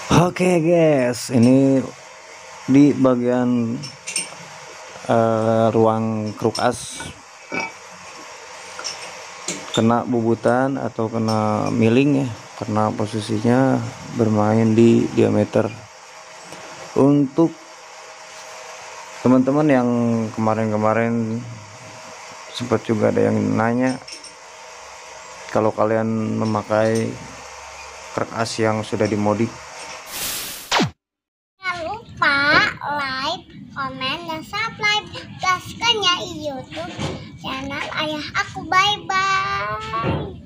Oke guys, ini di bagian ruang kruk as kena bubutan atau kena milling ya, karena posisinya bermain di diameter. Untuk teman-teman yang kemarin-kemarin sempat juga ada yang nanya, kalau kalian memakai kruk as yang sudah dimodif, Jangan lupa like, komen, dan subscribe gaskan ya YouTube channel ayah aku. Bye bye.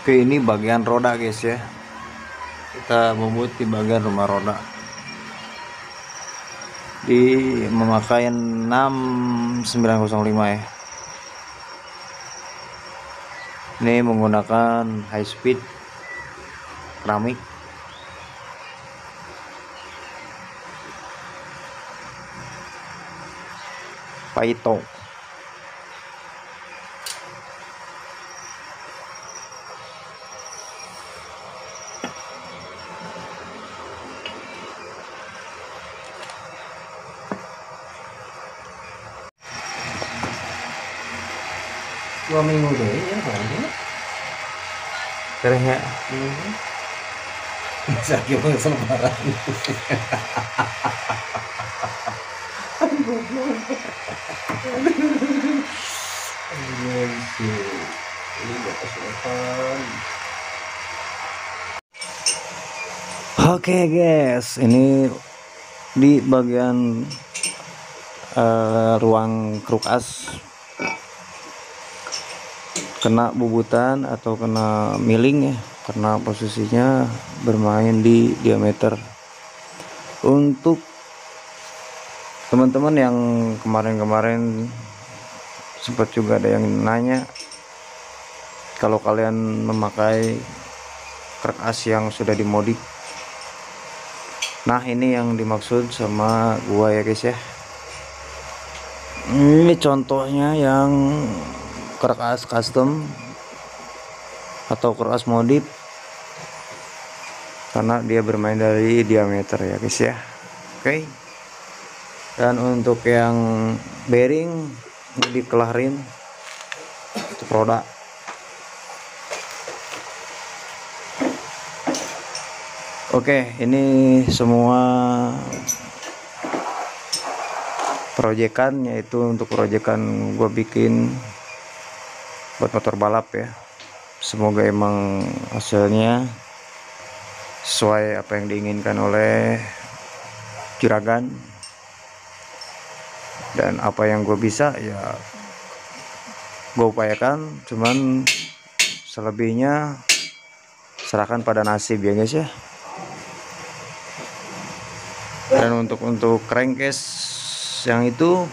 oke, ini bagian roda guys ya. Kita bobot di bagian rumah roda, di memakai 6905 ya. Ini menggunakan high speed keramik. Paito. Dua minggu deh ya barangnya. Keren ya. Sakit banget selebaran. Ini batas depan. Oke guys, ini di bagian ruang kruk as kena bubutan atau kena milling ya, karena posisinya bermain di diameter. Untuk teman-teman yang kemarin-kemarin sempat juga ada yang nanya, kalau kalian memakai kruk as yang sudah dimodif, nah ini yang dimaksud sama gua ya guys ya. Ini contohnya yang kruk as custom atau kruk as modif, karena dia bermain dari diameter ya guys ya. Oke. Dan untuk yang bearing dikelarin untuk roda. Oke, ini semua proyekan, yaitu untuk proyekan gue bikin buat motor balap ya. Semoga emang hasilnya sesuai apa yang diinginkan oleh juragan, dan apa yang gue bisa ya gue upayakan. Cuman selebihnya serahkan pada nasib ya guys ya. Dan untuk crankcase yang itu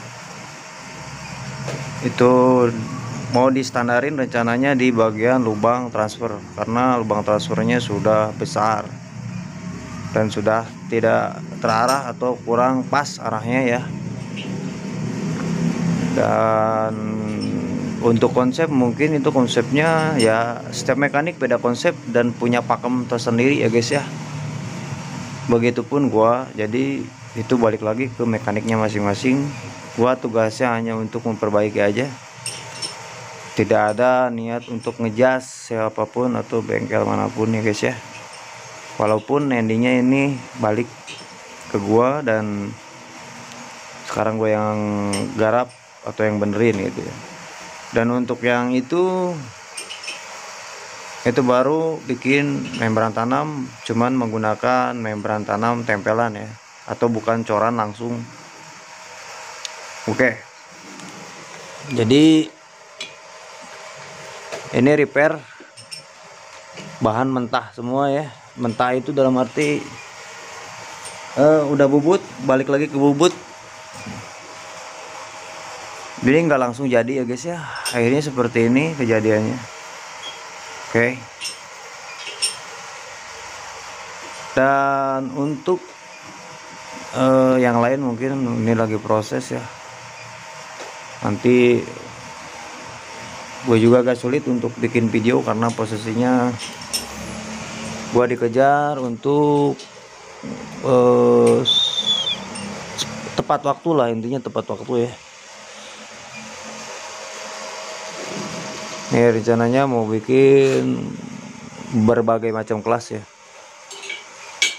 mau distandarin rencananya di bagian lubang transfer, karena lubang transfernya sudah besar dan sudah tidak terarah atau kurang pas arahnya ya. Dan untuk konsep, mungkin itu konsepnya ya, setiap mekanik beda konsep dan punya pakem tersendiri ya guys ya. Begitupun gua, jadi itu balik lagi ke mekaniknya masing-masing. Gua tugasnya hanya untuk memperbaiki aja, tidak ada niat untuk ngejas siapapun atau bengkel manapun ya guys ya. Walaupun endingnya ini balik ke gua, dan sekarang gue yang garap atau yang benerin gitu ya. Dan untuk yang itu baru bikin membran tanam, cuman menggunakan membran tanam tempelan ya, atau bukan coran langsung. Oke, jadi ini repair bahan mentah semua ya. Mentah itu dalam arti udah bubut, balik lagi ke bubut, jadi nggak langsung jadi ya guys ya. Akhirnya seperti ini kejadiannya. Oke. Dan untuk yang lain mungkin ini lagi proses ya. Nanti gue juga agak sulit untuk bikin video karena posisinya gue dikejar untuk tepat waktu lah, intinya tepat waktu ya. Ini rencananya mau bikin berbagai macam kelas ya.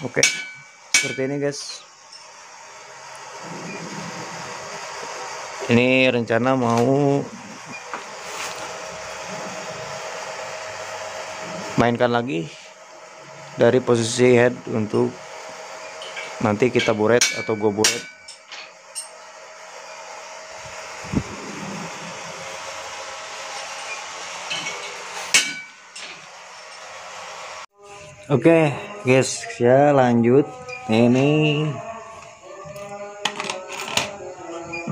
Oke, seperti ini guys. Ini rencana mau mainkan lagi dari posisi head untuk nanti kita buret atau gue buret. Oke guys ya, lanjut. Ini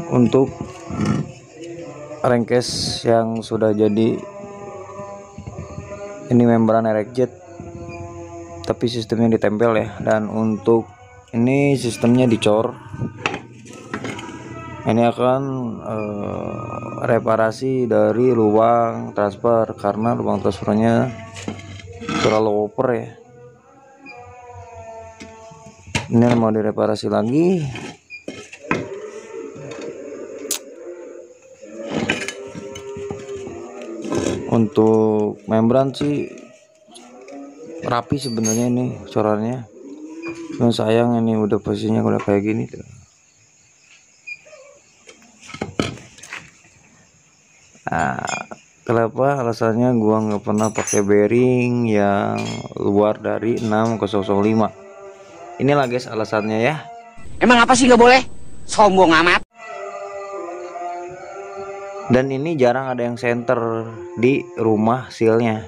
untuk rengkes yang sudah jadi. Ini membran erek jet tapi sistemnya ditempel ya. Dan untuk ini sistemnya dicor. Ini akan reparasi dari lubang transfer karena lubang transfernya terlalu over ya. Ini mau direparasi lagi. Untuk membran sih rapi sebenarnya ini corannya. Cuma sayang ini udah posisinya udah kayak gini tuh. Nah, kenapa alasannya gua nggak pernah pakai bearing yang luar dari 6005. Inilah guys alasannya ya. Emang apa sih nggak boleh? Sombong amat. Dan ini jarang ada yang center di rumah sealnya.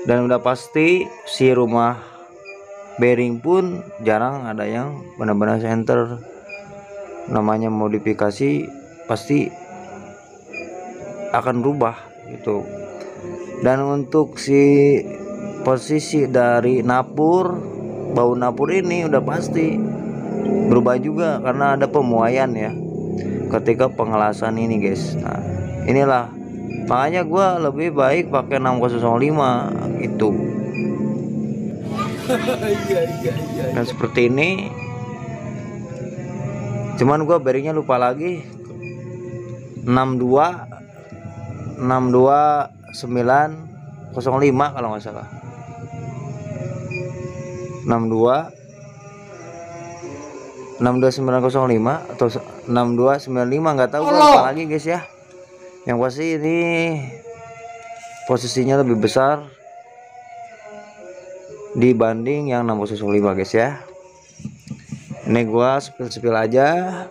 Dan udah pasti si rumah bearing pun jarang ada yang benar-benar center. Namanya modifikasi pasti akan berubah gitu. Dan untuk si posisi dari napur, bau napur ini udah pasti berubah juga karena ada pemuaian ya ketika pengelasan ini guys. Nah inilah makanya gua lebih baik pakai 6005 itu. Dan seperti ini, cuman gua bearingnya lupa lagi 62905 kalau nggak salah. 62905 atau 6295 nggak tahu, gue lupa lagi guys ya. Yang pasti ini posisinya lebih besar dibanding yang 6005 guys ya. Ini gua spill aja.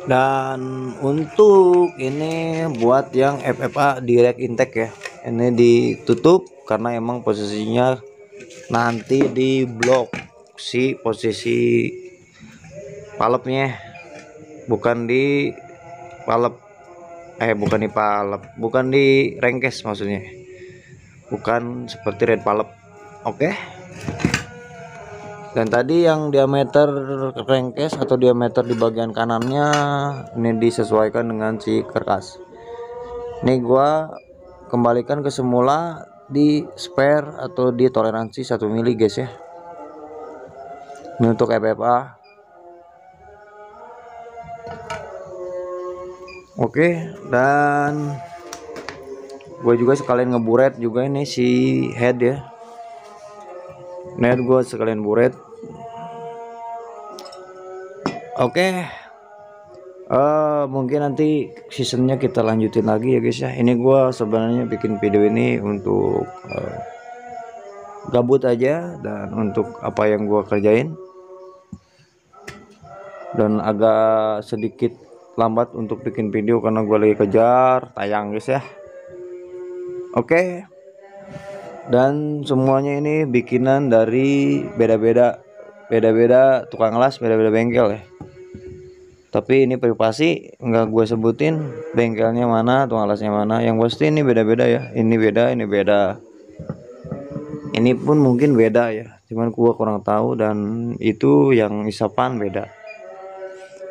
Dan untuk ini buat yang FFA direct intake ya, ini ditutup karena emang posisinya nanti di blok si posisi palepnya, bukan di palep, bukan di rengkes maksudnya, bukan seperti red palep. Oke. Dan tadi yang diameter rengkes atau diameter di bagian kanannya ini disesuaikan dengan si karkas. Ini gua kembalikan ke semula di spare atau di toleransi 1 mili guys ya. Ini untuk FFA. Oke, dan gue juga sekalian ngeburet juga ini si head ya. Head gue sekalian buret. Oke. Mungkin nanti seasonnya kita lanjutin lagi ya guys ya. Ini gua sebenarnya bikin video ini untuk gabut aja dan untuk apa yang gua kerjain, dan agak sedikit lambat untuk bikin video karena gua lagi kejar tayang guys ya. Oke. Dan semuanya ini bikinan dari beda-beda tukang las, beda-beda bengkel ya. Tapi ini privasi, nggak gue sebutin bengkelnya mana, tukang lasnya mana. Yang pasti ini beda-beda ya. Ini beda, ini beda. Ini pun mungkin beda ya. Cuman gue kurang tahu, dan itu yang isapan beda.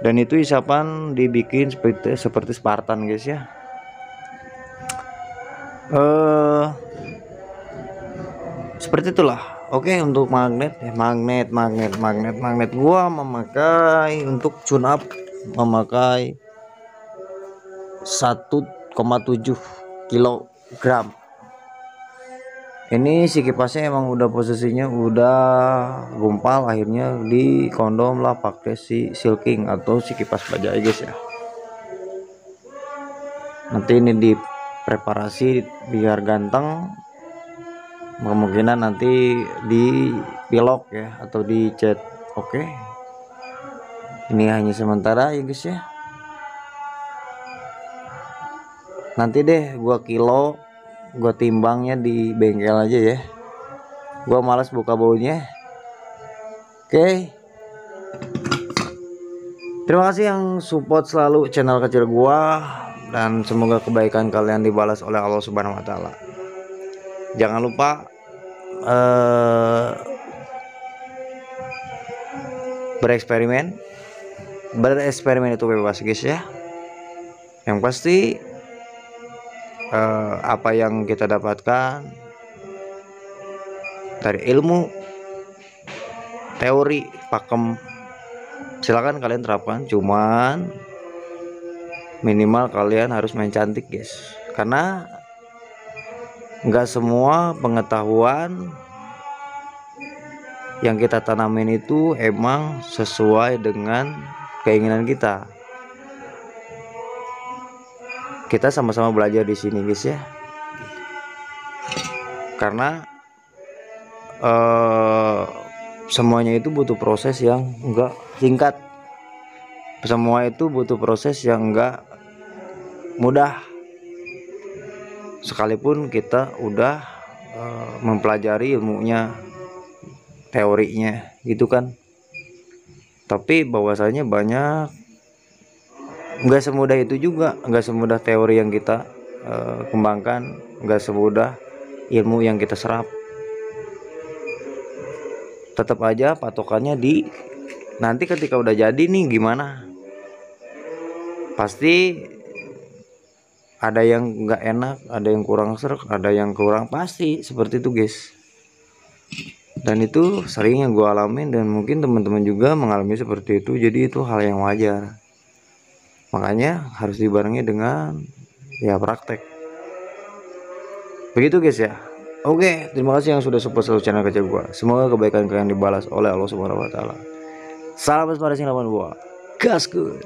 Dan itu isapan dibikin seperti Spartan guys ya. Seperti itulah. Oke, untuk magnet ya, magnet gua memakai untuk tune up, memakai 1,7 kilogram. Ini si kipasnya emang udah posisinya udah gumpal, akhirnya di kondom lah pakai si silking atau si kipas bajai guys ya. Nanti ini dipreparasi biar ganteng, kemungkinan nanti di pilok ya atau di cat. Oke, ini hanya sementara ya guys ya. Nanti deh gua timbangnya di bengkel aja ya, gua malas buka baunya. Oke, terima kasih yang support selalu channel kecil gua, dan semoga kebaikan kalian dibalas oleh Allah Subhanahu wa Ta'ala. Jangan lupa bereksperimen itu bebas guys ya. Yang pasti apa yang kita dapatkan dari ilmu, teori, pakem, silakan kalian terapkan. Cuman minimal kalian harus main cantik guys, karena nggak semua pengetahuan yang kita tanamin itu emang sesuai dengan keinginan kita. Kita sama-sama belajar di sini guys ya, karena semuanya itu butuh proses yang enggak singkat. Semua itu butuh proses yang enggak mudah. Sekalipun kita udah mempelajari ilmunya, teorinya gitu kan, tapi bahwasanya banyak nggak semudah itu juga, nggak semudah teori yang kita kembangkan, nggak semudah ilmu yang kita serap. Tetap aja patokannya di nanti ketika udah jadi nih gimana, pasti ada yang nggak enak, ada yang kurang serak, ada yang kurang, pasti seperti itu guys. Dan itu sering yang gue alamin, dan mungkin teman-teman juga mengalami seperti itu. Jadi itu hal yang wajar, makanya harus dibarengi dengan ya praktek. Begitu guys ya. Oke, terima kasih yang sudah support selalu channel kecil gue. Semoga kebaikan kalian dibalas oleh Allah Subhanahu wa Ta'ala. Salam pada sing 82. Gas good.